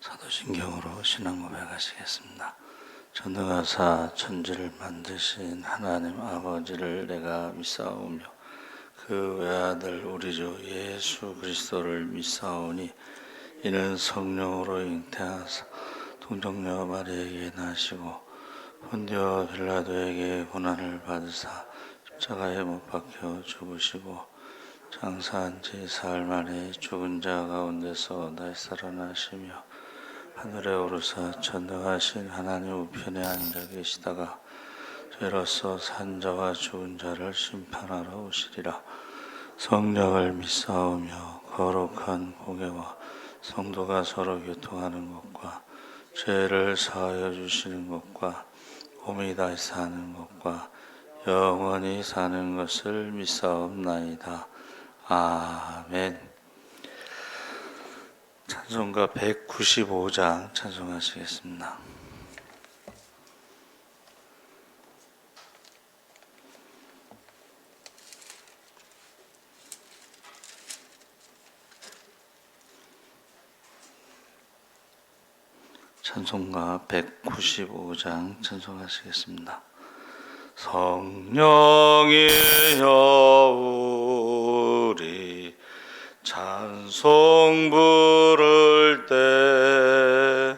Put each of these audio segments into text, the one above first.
사도신경으로 신앙 고백하시겠습니다. 전능하사 천지를 만드신 하나님 아버지를 내가 믿사오며 그 외아들 우리 주 예수 그리스도를 믿사오니 이는 성령으로 잉태하사 동정녀 마리아에게 나시고 본디오 빌라도에게 고난을 받으사 십자가에 못 박혀 죽으시고 장사한 지 사흘 만에 죽은 자 가운데서 다시 살아나시며 하늘에 오르사 전능하신 하나님 우편에 앉아 계시다가 죄로서 산 자와 죽은 자를 심판하러 오시리라. 성령을 믿사오며 거룩한 공예와 성도가 서로 교통하는 것과 죄를 사하여 주시는 것과 몸이 다시 사는 것과 영원히 사는 것을 믿사옵나이다. 아멘. 찬송가 195장 찬송하시겠습니다. 찬송가 195장 찬송하시겠습니다. 성령이여 우리 찬송 부를 때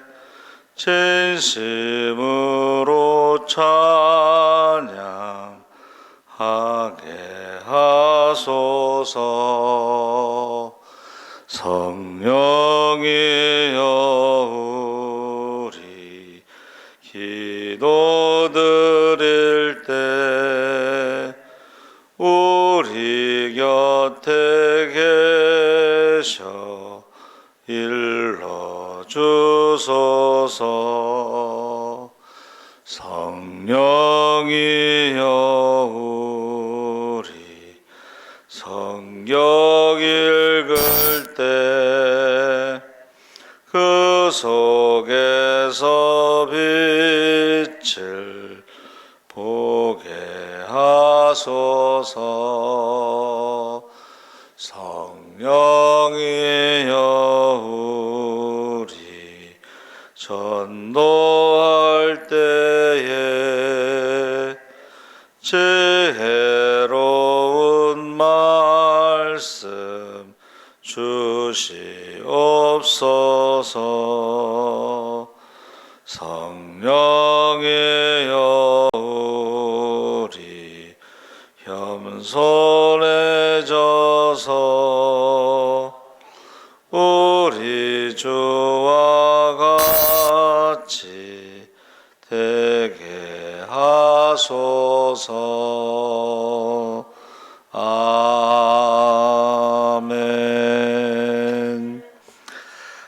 진심으로 찬양하게 하소서. 성령이여 우리 기도 드릴 때 우리 곁에 계셔 일러주소서. 성령이여 우리 성경 읽을 때 그 속에서 빛을 보게 하소서. 성령이여 우리 전도할 때에 지혜로운 말씀 주시옵소서. 성령이여 우리 겸손해져서 우리 주와 같이 되게 하소서. 아멘.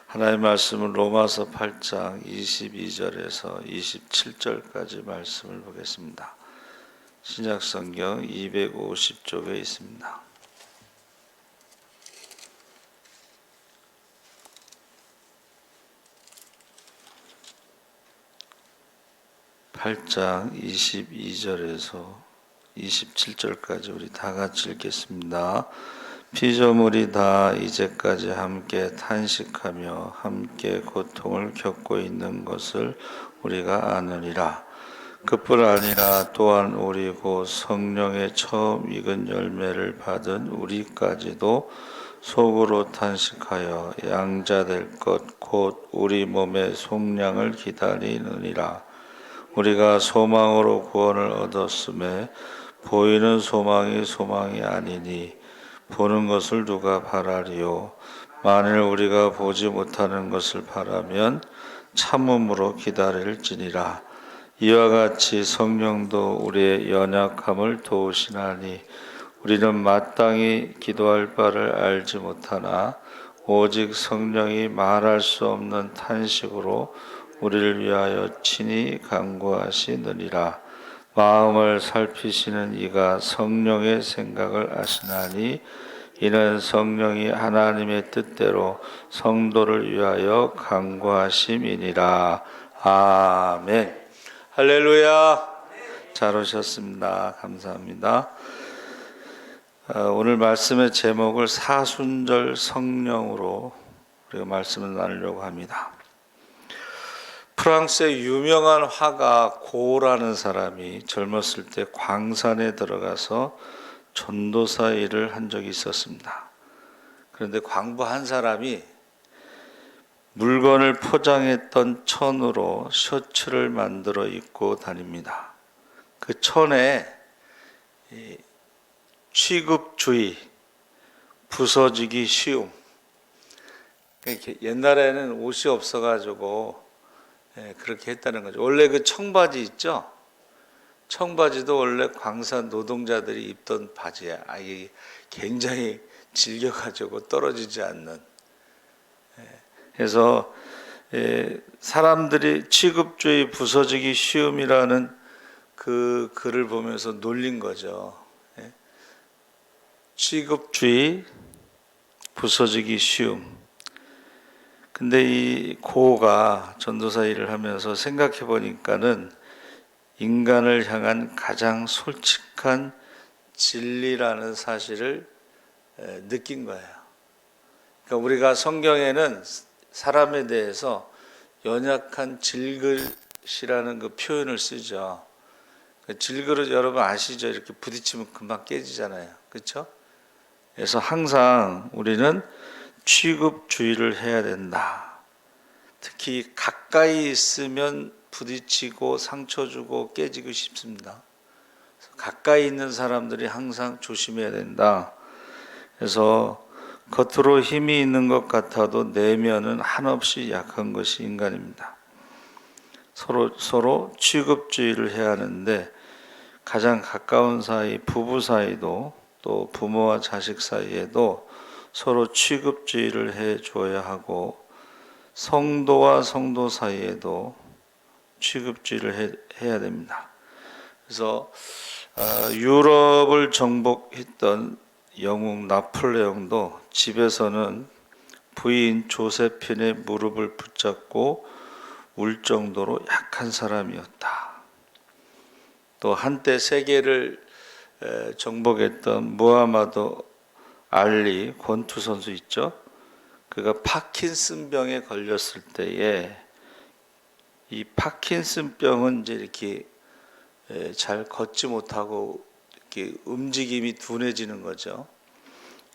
하나님의 말씀은 로마서 8장 22절에서 27절까지 말씀을 보겠습니다. 신약성경 250쪽에 있습니다. (8장) 22절에서 27절까지 우리 다 같이 읽겠습니다. 피조물이 다 이제까지 함께 탄식하며 함께 고통을 겪고 있는 것을 우리가 아느니라. 그뿐 아니라 또한 우리 곧 성령의 처음 익은 열매를 받은 우리까지도 속으로 탄식하여 양자될 것 곧 우리 몸의 속량을 기다리느니라. 우리가 소망으로 구원을 얻었음에 보이는 소망이 소망이 아니니 보는 것을 누가 바라리요. 만일 우리가 보지 못하는 것을 바라면 참음으로 기다릴지니라. 이와 같이 성령도 우리의 연약함을 도우시나니 우리는 마땅히 기도할 바를 알지 못하나 오직 성령이 말할 수 없는 탄식으로 우리를 위하여 친히 간구하시느니라. 마음을 살피시는 이가 성령의 생각을 아시나니 이는 성령이 하나님의 뜻대로 성도를 위하여 간구하심이니라. 아멘. 할렐루야. 잘 오셨습니다. 감사합니다. 오늘 말씀의 제목을 사순절 성령으로 우리가 말씀을 나누려고 합니다. 프랑스의 유명한 화가 고라는 사람이 젊었을 때 광산에 들어가서 전도사 일을 한 적이 있었습니다. 그런데 광부 한 사람이 물건을 포장했던 천으로 셔츠를 만들어 입고 다닙니다. 그 천에 취급주의, 부서지기 쉬움. 옛날에는 옷이 없어가지고 그렇게 했다는 거죠. 원래 그 청바지 있죠? 청바지도 원래 광산 노동자들이 입던 바지야. 이게 굉장히 질겨가지고 떨어지지 않는. 그래서 사람들이 취급주의, 부서지기 쉬움이라는 그 글을 보면서 놀린 거죠. 취급주의, 부서지기 쉬움. 근데 이 고가 전도사 일을 하면서 생각해 보니까는 인간을 향한 가장 솔직한 진리라는 사실을 느낀 거예요. 그러니까 우리가 성경에는 사람에 대해서 연약한 질그릇이라는 그 표현을 쓰죠. 질그릇 여러분 아시죠? 이렇게 부딪히면 금방 깨지잖아요. 그렇죠? 그래서 항상 우리는 취급주의를 해야 된다. 특히 가까이 있으면 부딪히고 상처 주고 깨지고 싶습니다. 가까이 있는 사람들이 항상 조심해야 된다. 그래서 겉으로 힘이 있는 것 같아도 내면은 한없이 약한 것이 인간입니다. 서로 취급주의를 해야 하는데 가장 가까운 사이, 부부 사이도 또 부모와 자식 사이에도 서로 취급주의를 해줘야 하고 성도와 성도 사이에도 취급주의를 해야 됩니다. 그래서 유럽을 정복했던 영웅 나폴레옹도 집에서는 부인 조세핀의 무릎을 붙잡고 울 정도로 약한 사람이었다. 또 한때 세계를 정복했던 무하마드 알리 권투 선수 있죠? 그가 파킨슨병에 걸렸을 때에 이 파킨슨병은 이제 이렇게 잘 걷지 못하고 이렇게 움직임이 둔해지는 거죠.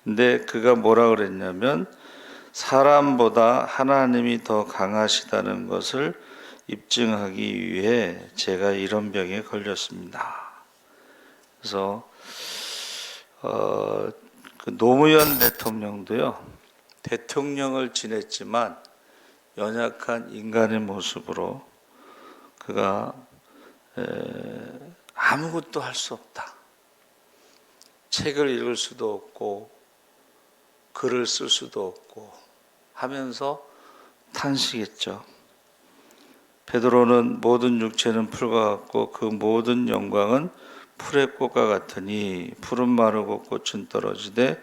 근데 그가 뭐라 그랬냐면 사람보다 하나님이 더 강하시다는 것을 입증하기 위해 제가 이런 병에 걸렸습니다. 그래서 그 노무현 대통령도요, 대통령을 지냈지만 연약한 인간의 모습으로 그가 아무것도 할 수 없다. 책을 읽을 수도 없고 글을 쓸 수도 없고 하면서 탄식했죠. 베드로는 모든 육체는 풀과 같고 그 모든 영광은 풀의 꽃과 같으니 풀은 마르고 꽃은 떨어지되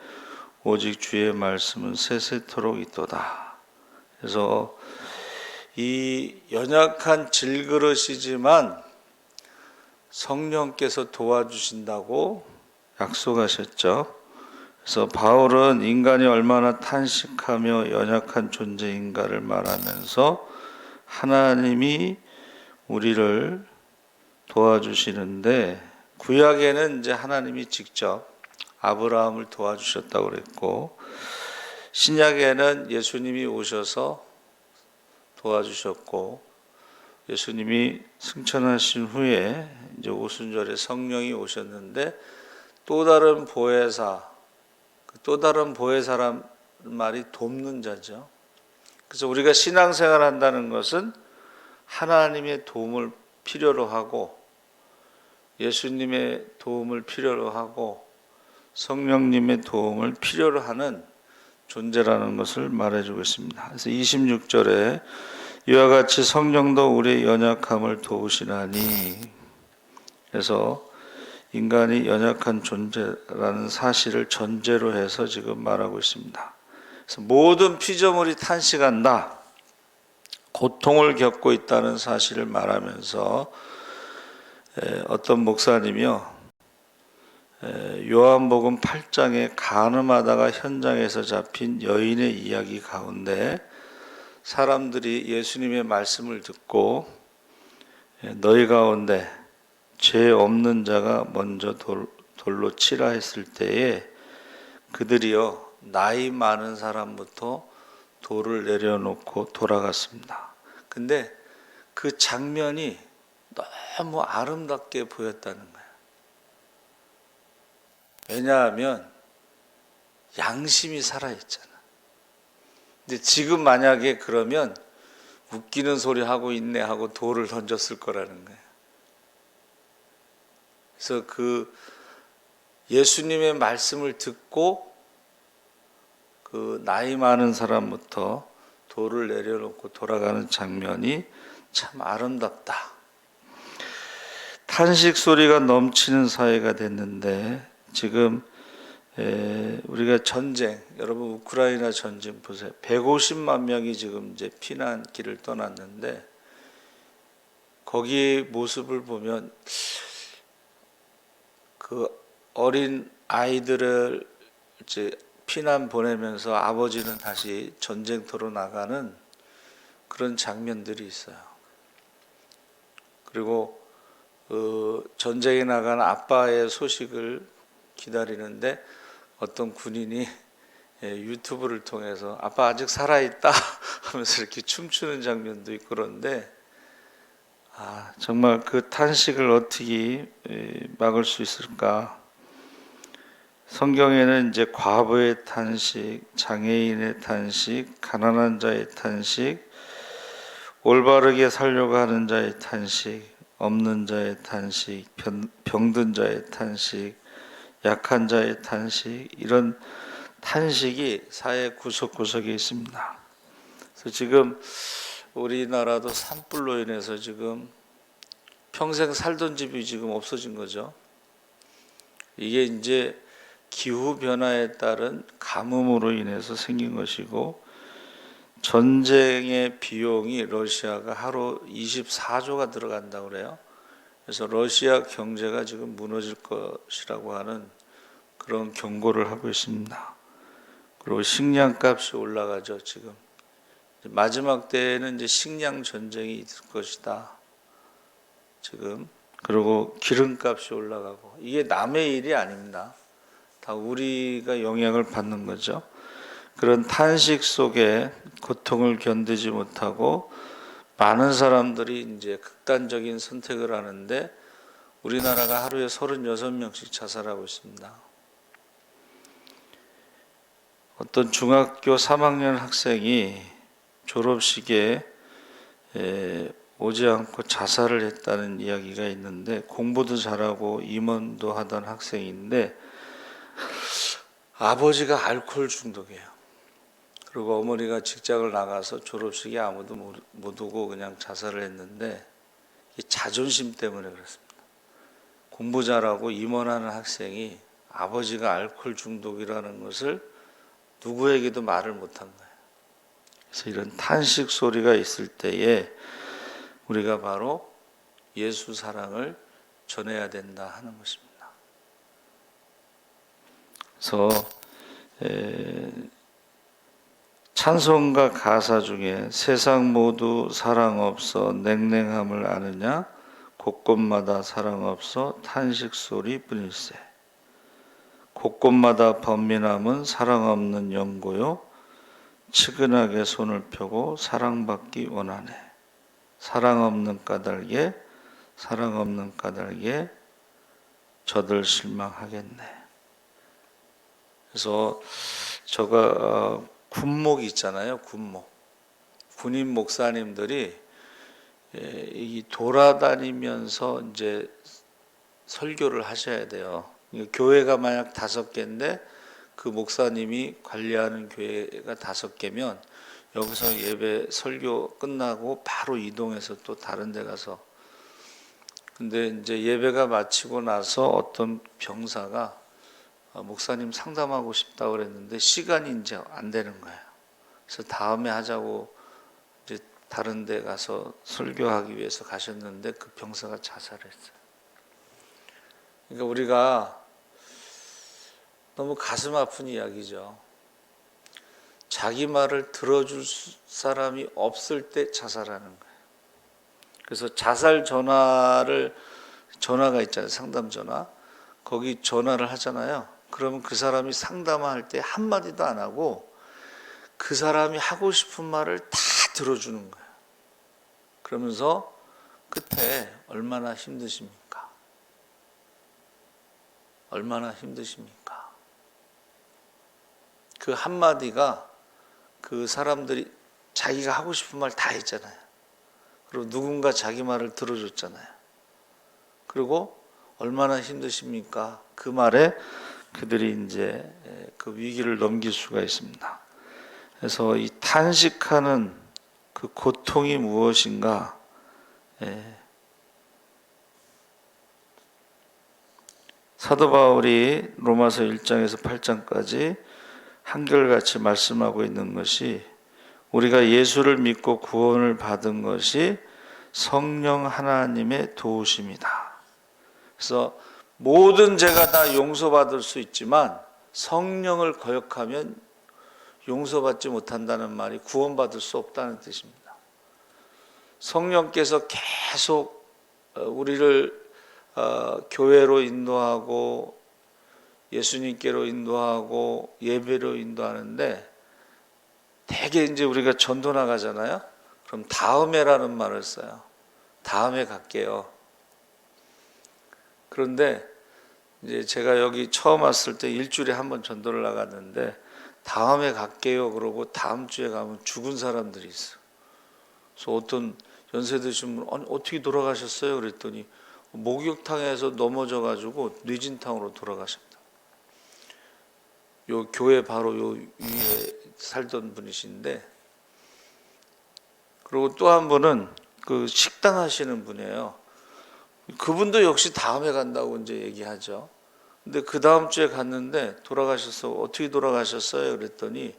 오직 주의 말씀은 세세토록 있도다. 그래서 이 연약한 질그릇이지만 성령께서 도와주신다고 약속하셨죠. 그래서 바울은 인간이 얼마나 탄식하며 연약한 존재인가를 말하면서 하나님이 우리를 도와주시는데 구약에는 이제 하나님이 직접 아브라함을 도와주셨다고 그랬고 신약에는 예수님이 오셔서 도와주셨고 예수님이 승천하신 후에 이제 오순절에 성령이 오셨는데 또 다른 보혜사, 또 다른 보혜사란 말이 돕는 자죠. 그래서 우리가 신앙생활 한다는 것은 하나님의 도움을 필요로 하고 예수님의 도움을 필요로 하고 성령님의 도움을 필요로 하는 존재라는 것을 말해주고 있습니다. 그래서 26절에 이와 같이 성령도 우리의 연약함을 도우시나니, 그래서 인간이 연약한 존재라는 사실을 전제로 해서 지금 말하고 있습니다. 그래서 모든 피조물이 탄식한다, 고통을 겪고 있다는 사실을 말하면서 어떤 목사님이요, 요한복음 8장에 간음하다가 현장에서 잡힌 여인의 이야기 가운데 사람들이 예수님의 말씀을 듣고 너희 가운데 죄 없는 자가 먼저 돌로 치라 했을 때에 그들이요 나이 많은 사람부터 돌을 내려놓고 돌아갔습니다. 근데 그 장면이 너무 아름답게 보였다는 거예요. 왜냐하면 양심이 살아있잖아. 근데 지금 만약에 그러면 웃기는 소리 하고 있네 하고 돌을 던졌을 거라는 거예요. 그래서 그 예수님의 말씀을 듣고 그 나이 많은 사람부터 돌을 내려놓고 돌아가는 장면이 참 아름답다. 탄식 소리가 넘치는 사회가 됐는데 지금 우리가 전쟁, 여러분 우크라이나 전쟁 보세요. 150만 명이 지금 이제 피난길을 떠났는데 거기 모습을 보면 그 어린 아이들을 이제 피난 보내면서 아버지는 다시 전쟁터로 나가는 그런 장면들이 있어요. 그리고 전쟁에 나간 아빠의 소식을 기다리는데 어떤 군인이 유튜브를 통해서 아빠 아직 살아있다 하면서 이렇게 춤추는 장면도 있고 그런데 정말 그 탄식을 어떻게 막을 수 있을까? 성경에는 이제 과부의 탄식, 장애인의 탄식, 가난한 자의 탄식, 올바르게 살려고 하는 자의 탄식, 없는 자의 탄식, 병든 자의 탄식, 약한 자의 탄식, 이런 탄식이 사회 구석구석에 있습니다. 그래서 지금 우리나라도 산불로 인해서 지금 평생 살던 집이 지금 없어진 거죠. 이게 이제 기후 변화에 따른 가뭄으로 인해서 생긴 것이고 전쟁의 비용이 러시아가 하루 24조가 들어간다고 그래요. 그래서 러시아 경제가 지금 무너질 것이라고 하는 그런 경고를 하고 있습니다. 그리고 식량값이 올라가죠. 지금 마지막 때에는 이제 식량 전쟁이 있을 것이다. 지금 그리고 기름값이 올라가고 이게 남의 일이 아닙니다. 다 우리가 영향을 받는 거죠. 그런 탄식 속에 고통을 견디지 못하고 많은 사람들이 이제 극단적인 선택을 하는데 우리나라가 하루에 36명씩 자살하고 있습니다. 어떤 중학교 3학년 학생이 졸업식에 오지 않고 자살을 했다는 이야기가 있는데 공부도 잘하고 임원도 하던 학생인데 아버지가 알코올 중독이에요. 그리고 어머니가 직장을 나가서 졸업식에 아무도 못 오고 그냥 자살을 했는데 자존심 때문에 그렇습니다. 공부 잘하고 임원하는 학생이 아버지가 알코올 중독이라는 것을 누구에게도 말을 못한 거예요. 그래서 이런 탄식 소리가 있을 때에 우리가 바로 예수 사랑을 전해야 된다 하는 것입니다. 그래서 찬송가 가사 중에 세상 모두 사랑 없어 냉랭함을 아느냐 곳곳마다 사랑 없어 탄식 소리 뿐일세. 곳곳마다 번민함은 사랑 없는 연고요 측은하게 손을 펴고 사랑받기 원하네. 사랑 없는 까닭에 저들 실망하겠네. 그래서 제가 군목이 있잖아요. 군목. 군인 목사님들이 이 돌아다니면서 이제 설교를 하셔야 돼요. 교회가 만약 5개인데 그 목사님이 관리하는 교회가 5개면 여기서 예배 설교 끝나고 바로 이동해서 또 다른 데 가서 근데 이제 예배가 마치고 나서 어떤 병사가 목사님 상담하고 싶다고 그랬는데 시간이 이제 안 되는 거예요. 그래서 다음에 하자고 이제 다른 데 가서 설교하기 위해서 가셨는데 그 병사가 자살했어요. 그러니까 우리가 너무 가슴 아픈 이야기죠. 자기 말을 들어줄 사람이 없을 때 자살하는 거예요. 그래서 자살 전화가 있잖아요. 상담 전화. 거기 전화를 하잖아요. 그러면 그 사람이 상담할 때 한마디도 안 하고 그 사람이 하고 싶은 말을 다 들어주는 거예요. 그러면서 끝에 얼마나 힘드십니까? 얼마나 힘드십니까? 그 한마디가 그 사람들이 자기가 하고 싶은 말 다 했잖아요. 그리고 누군가 자기 말을 들어줬잖아요. 그리고 얼마나 힘드십니까? 그 말에 그들이 이제 그 위기를 넘길 수가 있습니다. 그래서 이 탄식하는 그 고통이 무엇인가? 사도 바울이 로마서 1장에서 8장까지 한결같이 말씀하고 있는 것이 우리가 예수를 믿고 구원을 받은 것이 성령 하나님의 도우심이다. 그래서 모든 죄가 다 용서받을 수 있지만 성령을 거역하면 용서받지 못한다는 말이 구원받을 수 없다는 뜻입니다. 성령께서 계속 우리를 교회로 인도하고 예수님께로 인도하고 예배로 인도하는데 대개 이제 우리가 전도 나가잖아요. 그럼 다음에라는 말을 써요. 다음에 갈게요. 그런데 이제 제가 여기 처음 왔을 때 일주일에 한 번 전도를 나갔는데 다음에 갈게요 그러고 다음 주에 가면 죽은 사람들이 있어요. 그래서 어떤 연세 드신 분 아니 어떻게 돌아가셨어요? 그랬더니 목욕탕에서 넘어져 가지고 뇌진탕으로 돌아가셨다. 요 교회 바로 요 위에 살던 분이신데, 그리고 또 한 분은 그 식당 하시는 분이에요. 그분도 역시 다음에 간다고 이제 얘기하죠. 근데 그 다음 주에 갔는데 돌아가셔서 어떻게 돌아가셨어요? 그랬더니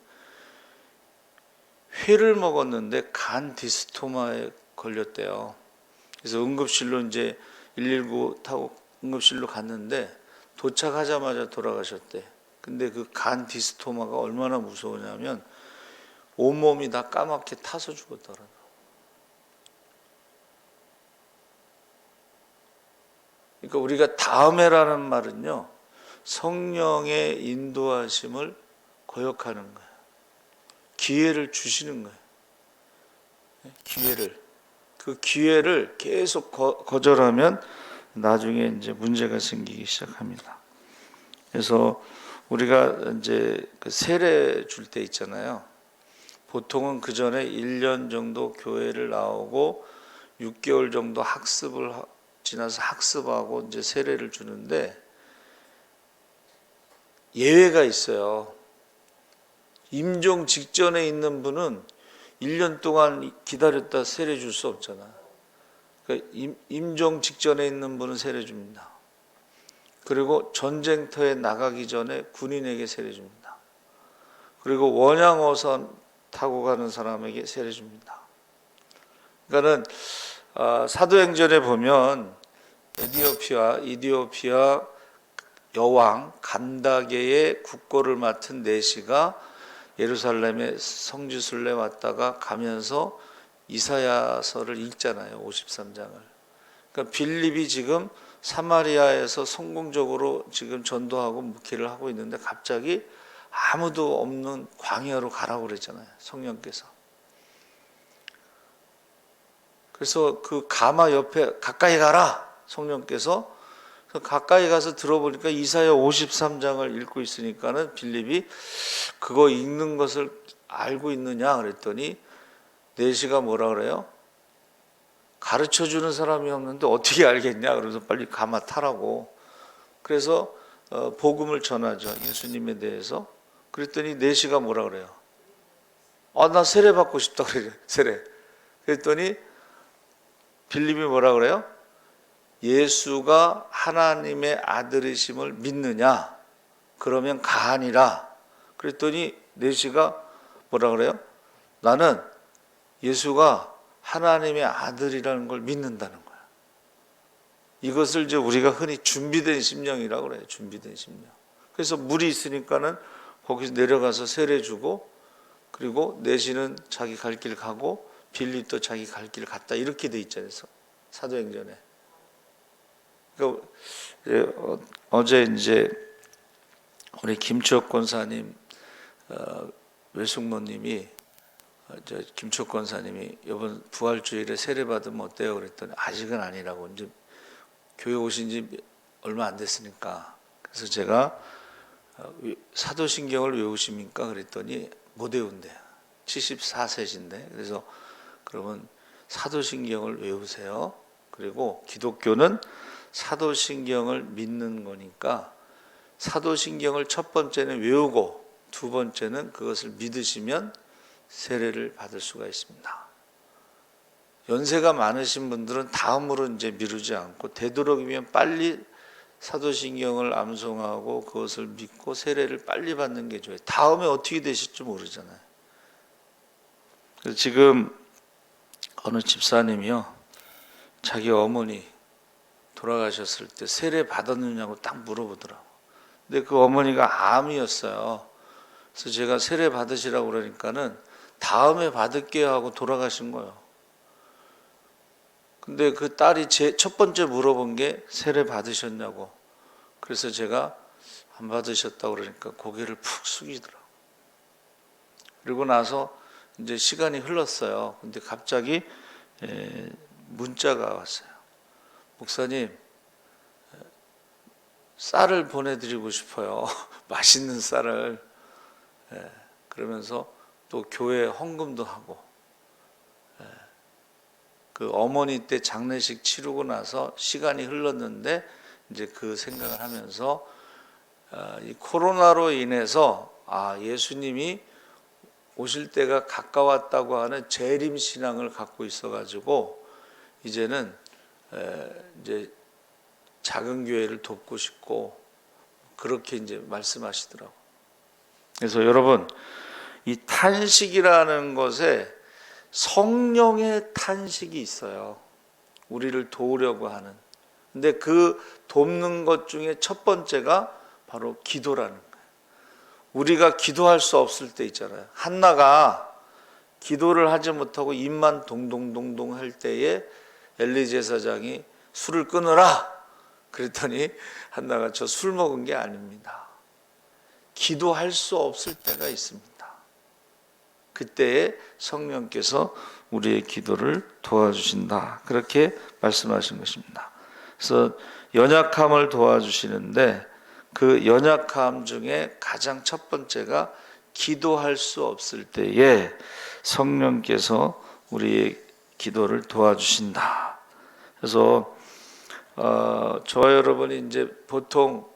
회를 먹었는데 간 디스토마에 걸렸대요. 그래서 응급실로 이제 119 타고 응급실로 갔는데 도착하자마자 돌아가셨대. 근데 그 간 디스토마가 얼마나 무서우냐면 온몸이 다 까맣게 타서 죽었더라고요. 그러니까 우리가 다음에라는 말은요, 성령의 인도하심을 거역하는 거예요. 기회를 주시는 거예요. 기회를. 그 기회를 계속 거절하면 나중에 이제 문제가 생기기 시작합니다. 그래서 우리가 이제 그 세례 줄 때 있잖아요. 보통은 그 전에 1년 정도 교회를 나오고 6개월 정도 학습을 지나서 학습하고 이제 세례를 주는데 예외가 있어요. 임종 직전에 있는 분은 1년 동안 기다렸다 세례 줄 수 없잖아. 그러니까 임종 직전에 있는 분은 세례 줍니다. 그리고 전쟁터에 나가기 전에 군인에게 세례 줍니다. 그리고 원양어선 타고 가는 사람에게 세례 줍니다. 그러니까는 사도행전에 보면 이디오피아 여왕 감다게의 국고를 맡은 내시가 예루살렘에 성지순례 왔다가 가면서 이사야서를 읽잖아요. 53장을. 그러니까 빌립이 지금 사마리아에서 성공적으로 지금 전도하고 목회를 하고 있는데 갑자기 아무도 없는 광야로 가라고 그랬잖아요. 성령께서. 그래서 그 가마 옆에 가까이 가라. 성령께서. 가까이 가서 들어보니까 이사야 53장을 읽고 있으니까는 빌립이 그거 읽는 것을 알고 있느냐 그랬더니 내시가 뭐라 그래요? 가르쳐주는 사람이 없는데 어떻게 알겠냐 그래서 빨리 가마 타라고. 그래서 복음을 전하죠. 예수님에 대해서. 그랬더니 내시가 뭐라 그래요? 나 세례 받고 싶다 그래요. 세례. 그랬더니 빌립이 뭐라 그래요? 예수가 하나님의 아들이심을 믿느냐? 그러면 가하니라. 그랬더니 내시가 뭐라 그래요? 나는 예수가 하나님의 아들이라는 걸 믿는다는 거야. 이것을 이제 우리가 흔히 준비된 심령이라고 그래요. 준비된 심령. 그래서 물이 있으니까는 거기서 내려가서 세례 주고 그리고 내시는 자기 갈 길 가고 빌립도 자기 갈 길 갔다 이렇게 돼 있잖아요. 사도행전에. 그러니까 어제 이제 우리 김추혁 권사님 외숙모님이 김추혁 권사님이 이번 부활주일에 세례 받으면 어때요? 그랬더니 아직은 아니라고. 이제 교회 오신 지 얼마 안 됐으니까. 그래서 제가 사도신경을 외우십니까? 그랬더니 못 외운대요. 74세신데. 그래서 그러면 사도신경을 외우세요. 그리고 기독교는 사도신경을 믿는 거니까 사도신경을 첫 번째는 외우고 두 번째는 그것을 믿으시면 세례를 받을 수가 있습니다. 연세가 많으신 분들은 다음으로 이제 미루지 않고 되도록이면 빨리 사도신경을 암송하고 그것을 믿고 세례를 빨리 받는 게 좋아요. 다음에 어떻게 되실지 모르잖아요. 그래서 지금 어느 집사님이요, 자기 어머니 돌아가셨을 때 세례 받았느냐고 딱 물어보더라고. 근데 그 어머니가 암이었어요. 그래서 제가 세례 받으시라고 그러니까는 다음에 받을게요 하고 돌아가신 거예요. 근데 그 딸이 제 첫 번째 물어본 게 세례 받으셨냐고. 그래서 제가 안 받으셨다고 그러니까 고개를 푹 숙이더라고. 그리고 나서 이제 시간이 흘렀어요. 근데 갑자기 문자가 왔어요. 목사님, 쌀을 보내드리고 싶어요. 맛있는 쌀을. 그러면서 또 교회 헌금도 하고. 그 어머니 때 장례식 치르고 나서 시간이 흘렀는데 이제 그 생각을 하면서 이 코로나로 인해서 예수님이 오실 때가 가까웠다고 하는 재림 신앙을 갖고 있어가지고 이제는 이제 작은 교회를 돕고 싶고 그렇게 이제 말씀하시더라고. 그래서 여러분, 이 탄식이라는 것에 성령의 탄식이 있어요. 우리를 도우려고 하는. 근데 그 돕는 것 중에 첫 번째가 바로 기도라는 거예요. 우리가 기도할 수 없을 때 있잖아요. 한나가 기도를 하지 못하고 입만 동동동동 할 때에 엘리 제사장이 술을 끊으라 그랬더니 한나가 저 술 먹은 게 아닙니다. 기도할 수 없을 때가 있습니다. 그때에 성령께서 우리의 기도를 도와주신다. 그렇게 말씀하신 것입니다. 그래서 연약함을 도와주시는데 그 연약함 중에 가장 첫 번째가 기도할 수 없을 때에 성령께서 우리의 기도를 도와주신다. 그래서 저와 여러분이 이제 보통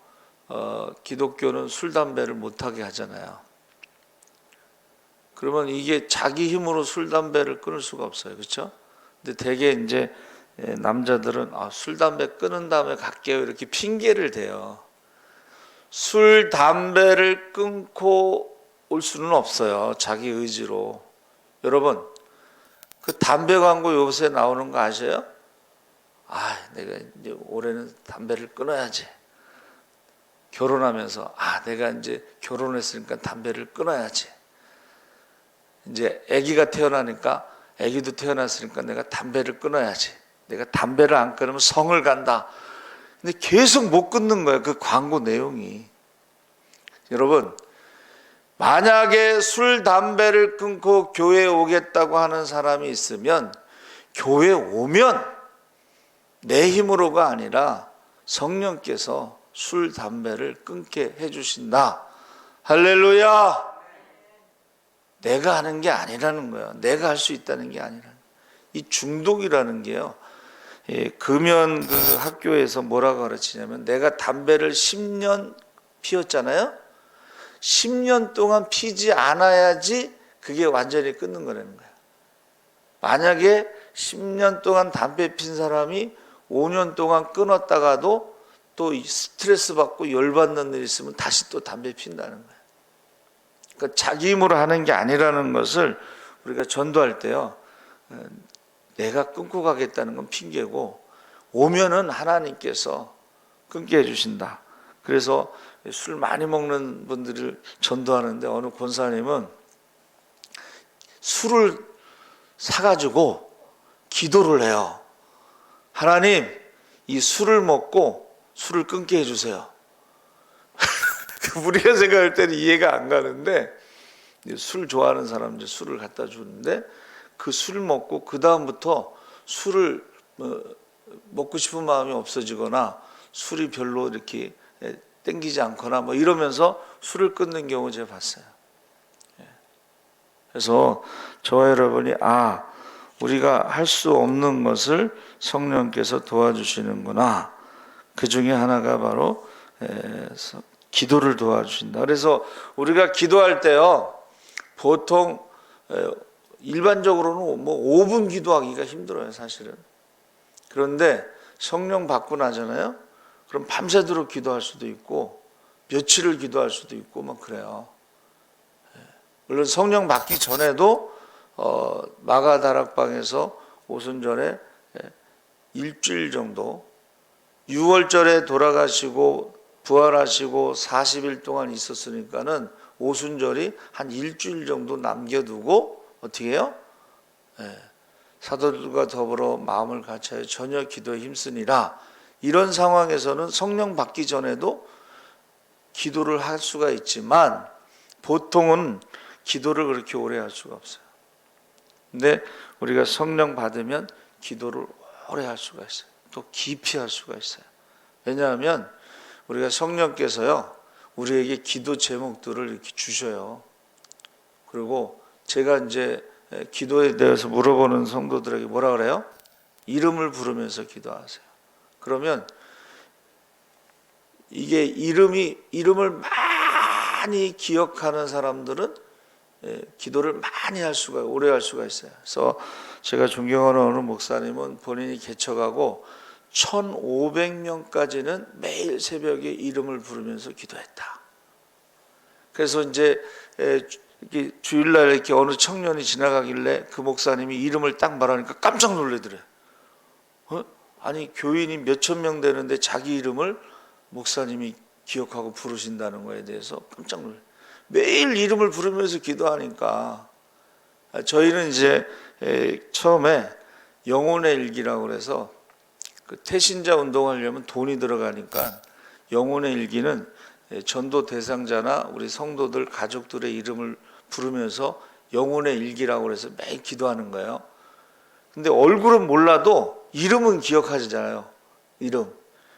기독교는 술 담배를 못하게 하잖아요. 그러면 이게 자기 힘으로 술 담배를 끊을 수가 없어요, 그렇죠? 근데 대개 이제 남자들은 술 담배 끊은 다음에 갈게요 이렇게 핑계를 대요. 술 담배를 끊고 올 수는 없어요, 자기 의지로. 여러분, 그 담배 광고 요새 나오는 거 아세요? 내가 이제 올해는 담배를 끊어야지. 결혼하면서 내가 이제 결혼했으니까 담배를 끊어야지. 이제 아기가 태어나니까 아기도 태어났으니까 내가 담배를 끊어야지. 내가 담배를 안 끊으면 성을 간다. 근데 계속 못 끊는 거예요, 그 광고 내용이. 여러분, 만약에 술 담배를 끊고 교회에 오겠다고 하는 사람이 있으면 교회에 오면 내 힘으로가 아니라 성령께서 술 담배를 끊게 해주신다. 할렐루야. 내가 하는 게 아니라는 거예요. 내가 할 수 있다는 게 아니라는 거예요. 이 중독이라는 게요, 금연 그 학교에서 뭐라고 가르치냐면 내가 담배를 10년 피웠잖아요. 10년 동안 피지 않아야지 그게 완전히 끊는 거라는 거예요. 만약에 10년 동안 담배 핀 사람이 5년 동안 끊었다가도 또 스트레스 받고 열받는 일이 있으면 다시 또 담배 핀다는 거예요. 그러니까 자기 힘으로 하는 게 아니라는 것을 우리가 전도할 때요, 내가 끊고 가겠다는 건 핑계고 오면은 하나님께서 끊게 해주신다. 그래서 술 많이 먹는 분들을 전도하는데 어느 권사님은 술을 사가지고 기도를 해요. 하나님, 이 술을 먹고 술을 끊게 해주세요. 우리가 생각할 때는 이해가 안 가는데, 술 좋아하는 사람들 술을 갖다 주는데, 그 술을 먹고 그 다음부터 술을 먹고 싶은 마음이 없어지거나 술이 별로 이렇게 땡기지 않거나 뭐 이러면서 술을 끊는 경우 제가 봤어요. 그래서 저와 여러분이 우리가 할 수 없는 것을 성령께서 도와주시는구나. 그 중에 하나가 바로 기도를 도와주신다. 그래서 우리가 기도할 때요, 보통 일반적으로는 뭐 5분 기도하기가 힘들어요, 사실은. 그런데 성령 받고 나잖아요. 그럼 밤새도록 기도할 수도 있고 며칠을 기도할 수도 있고 막 그래요. 물론 성령 받기 전에도 마가다락방에서 오순절에 일주일 정도, 6월절에 돌아가시고 부활하시고 40일 동안 있었으니까는 오순절이 한 일주일 정도 남겨두고 어떻게 해요? 사도들과 더불어 마음을 같이하여 전혀 기도에 힘쓰니라. 이런 상황에서는 성령 받기 전에도 기도를 할 수가 있지만 보통은 기도를 그렇게 오래 할 수가 없어요. 근데 우리가 성령 받으면 기도를 오래 할 수가 있어요. 또 깊이 할 수가 있어요. 왜냐하면 우리가 성령께서요, 우리에게 기도 제목들을 이렇게 주셔요. 그리고 제가 이제 기도에 대해서 물어보는 성도들에게 뭐라 그래요? 이름을 부르면서 기도하세요. 그러면 이게 이름을 많이 기억하는 사람들은 기도를 많이 오래 할 수가 있어요. 그래서 제가 존경하는 어느 목사님은 본인이 개척하고 1,500명까지는 매일 새벽에 이름을 부르면서 기도했다. 그래서 이제 이렇게 주일날 이렇게 어느 청년이 지나가길래 그 목사님이 이름을 딱 말하니까 깜짝 놀래더래요. 아니 교인이 몇천 명 되는데 자기 이름을 목사님이 기억하고 부르신다는 거에 대해서 깜짝 놀래요. 매일 이름을 부르면서 기도하니까 저희는 이제 처음에 영혼의 일기라고 그래서 그 태신자 운동하려면 돈이 들어가니까 영혼의 일기는 전도 대상자나 우리 성도들 가족들의 이름을 부르면서 영혼의 일기라고 그래서 매일 기도하는 거예요. 근데 얼굴은 몰라도 이름은 기억하잖아요. 이름.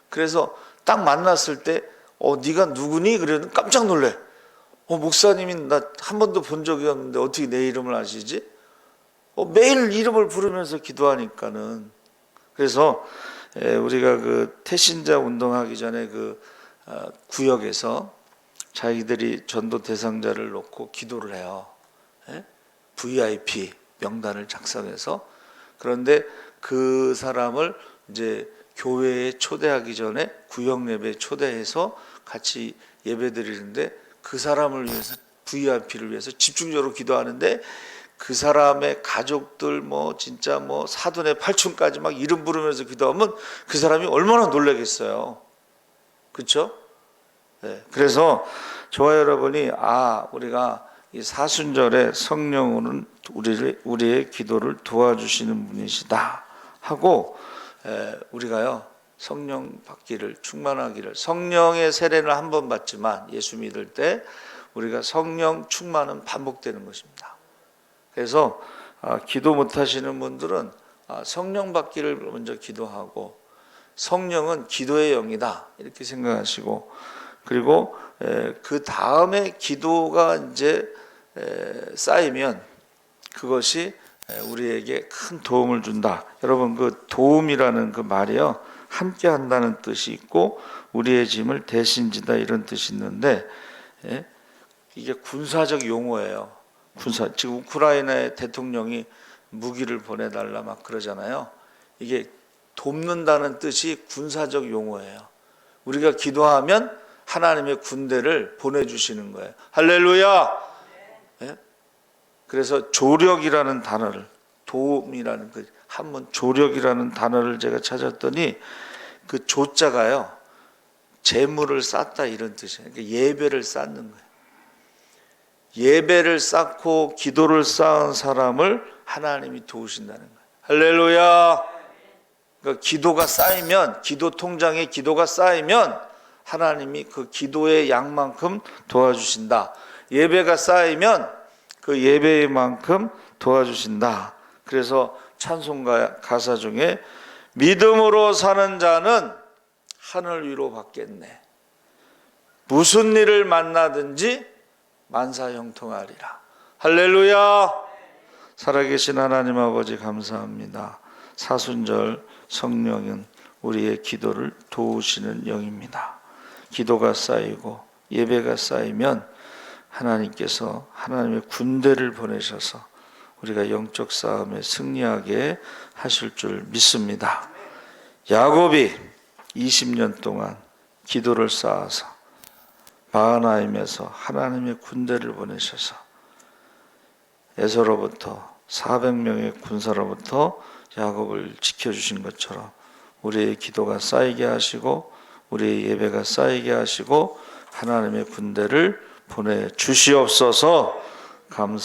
그래서 딱 만났을 때 네가 누구니? 그래도 깜짝 놀래. 목사님이 나 한 번도 본 적이 없는데 어떻게 내 이름을 아시지? 매일 이름을 부르면서 기도하니까는. 그래서 우리가 그 태신자 운동하기 전에 그 구역에서 자기들이 전도 대상자를 놓고 기도를 해요. VIP 명단을 작성해서. 그런데 그 사람을 이제 교회에 초대하기 전에 구역 예배에 초대해서 같이 예배 드리는데 그 사람을 위해서 VIP를 위해서 집중적으로 기도하는데 그 사람의 가족들 뭐 진짜 뭐 사돈의 팔촌까지 막 이름 부르면서 기도하면 그 사람이 얼마나 놀라겠어요. 그렇죠? 네. 그래서 저와 여러분이 우리가 이 사순절에 성령은 우리의 기도를 도와주시는 분이시다 하고 우리가요 성령 받기를 충만하기를, 성령의 세례를 한 번 받지만 예수 믿을 때 우리가 성령 충만은 반복되는 것입니다. 그래서 기도 못하시는 분들은 성령 받기를 먼저 기도하고 성령은 기도의 영이다 이렇게 생각하시고, 그리고 그 다음에 기도가 이제 쌓이면 그것이 우리에게 큰 도움을 준다. 여러분 그 도움이라는 그 말이요 함께 한다는 뜻이 있고 우리의 짐을 대신 지다 이런 뜻이 있는데 이게 군사적 용어예요. 지금 우크라이나의 대통령이 무기를 보내달라 막 그러잖아요. 이게 돕는다는 뜻이 군사적 용어예요. 우리가 기도하면 하나님의 군대를 보내주시는 거예요. 할렐루야. 그래서 조력이라는 단어를, 도움이라는 그 한문 조력이라는 단어를 제가 찾았더니 그 조자가요 재물을 쌓다 이런 뜻이에요. 그러니까 예배를 쌓는 거예요. 예배를 쌓고 기도를 쌓은 사람을 하나님이 도우신다는 거예요. 할렐루야. 그러니까 기도가 쌓이면, 기도 통장에 기도가 쌓이면 하나님이 그 기도의 양만큼 도와주신다. 예배가 쌓이면 그 예배의 만큼 도와주신다. 그래서 찬송가 가사 중에 믿음으로 사는 자는 하늘 위로 받겠네. 무슨 일을 만나든지 만사형통하리라. 할렐루야. 살아계신 하나님 아버지 감사합니다. 사순절 성령은 우리의 기도를 도우시는 영입니다. 기도가 쌓이고 예배가 쌓이면 하나님께서 하나님의 군대를 보내셔서 우리가 영적 싸움에 승리하게 하실 줄 믿습니다. 야곱이 20년 동안 기도를 쌓아서 마하나임에서 하나님의 군대를 보내셔서 에서로부터 400명의 군사로부터 야곱을 지켜주신 것처럼 우리의 기도가 쌓이게 하시고 우리의 예배가 쌓이게 하시고 하나님의 군대를 보내주시옵소서. 감사